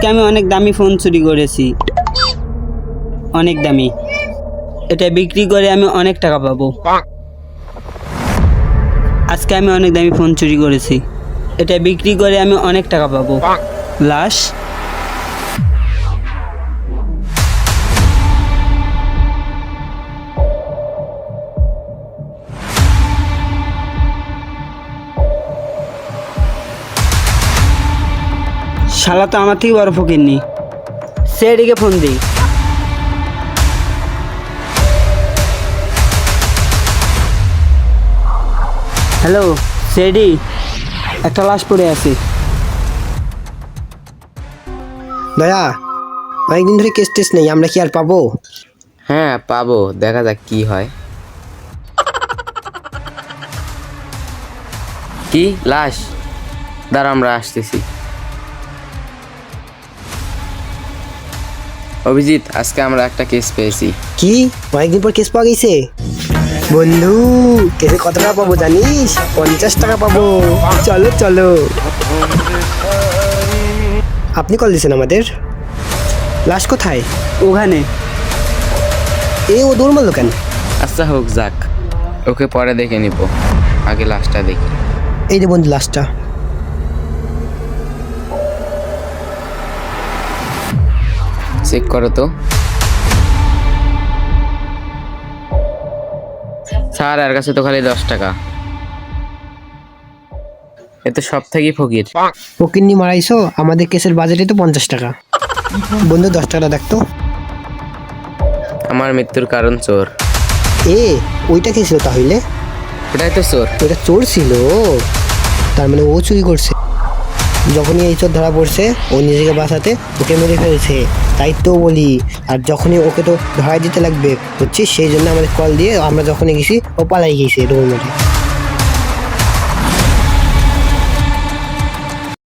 আজকে আমি অনেক দামি ফোন চুরি করেছি, অনেক দামি। এটা বিক্রি করে আমি অনেক টাকা পাবো। আজকে আমি অনেক দামি ফোন চুরি করেছি, এটা বিক্রি করে আমি অনেক টাকা পাবো। লাশ, শালা তো আমার থেকে বড় ফকিরনি। সেদিকে ফোন দিই। হ্যালো সেডি, একটা লাশ পড়ে আছে। দয়া, অনেকদিন ধরে কেস টেস নেই, আমরা কি আর পাবো? হ্যাঁ পাবো, দেখা যাক কি হয়। কি লাশ? দাঁড়া, আমরা আসতেছি। অভিজিৎ, আজকে আমরা একটা কেস পেয়েছি। কি অনেকদিন পর কেস পাওয়া গেছে? বন্ধু, কেসে কত টাকা পাবো জানিস? 50 টাকা পাবো। চলো চলো। আপনি কল দিয়েছেন আমাদের? লাশ কোথায়? ওখানে। ও দৌড় মারলো কেন? আচ্ছা হোক যাক, ওকে পরে দেখে নিব, আগে লাশটা দেখি। এই যে বন্ধু লাশটা। চেক করো তো। স্যার, এর কাছে তো খালি 10 টাকা। এ তো সব থেকেই ফকির। ফকিন্নি মারাইছো, আমাদের কেসের বাজেটে তো 50 টাকা। বন্ধু 10 টাকা দেখতো। আমার মৃত্যুর কারণ চোর। ওইটা কে ছিল তাহলে? ওটাই তো চোর। ওইটা চোর ছিল, তার মানে ও চুরি করছে। যখনই এই চোর ধরা পড়ছে, ও নিজেকে বাঁচাতে ওকে মেরে ফেলছে, তাই তো বলি। আর যখনই ওকে তো ধরা দিতে লাগবে বুঝছিস, সেই জন্য আমাদের কল দিয়ে আমরা যখনই গেছি ও পালাই গেছে ডোর মেরে।